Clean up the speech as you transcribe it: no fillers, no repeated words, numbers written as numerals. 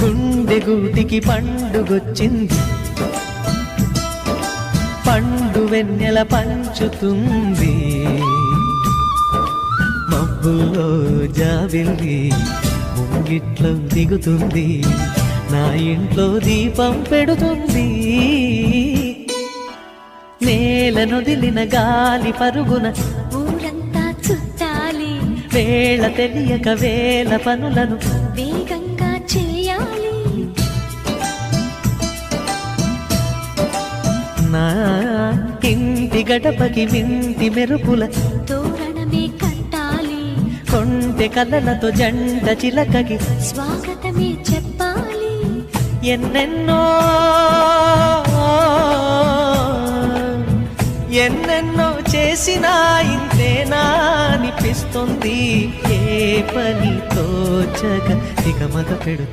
గుండె గూటికి పండుగొచ్చింది, పండు వెన్నెల పంచుతుంది. మబ్బుల్లో జాబిల్లి ముంగిట్లో దిగుతుంది, నా ఇంట్లో దీపం పెడుతుంది. నేలనొదిలిన గాలి పరుగున ఊరంతా చుట్టాలి, వేళ తెలియక వేల పనులను వేగంగా చేయాలి. నా ఇంటి గడపకి వింటి మెరుపుల తోరణమే కట్టాలి, కొంటె కలలతో జంట చిలకకి స్వాగతమే చెప్పాలి. ఎన్నెన్నో ఎన్నెన్నో చేసినా ఇంతేనా అనిపిస్తుంది. ఏ పని తోచక దిగమగ పెడుతుంది.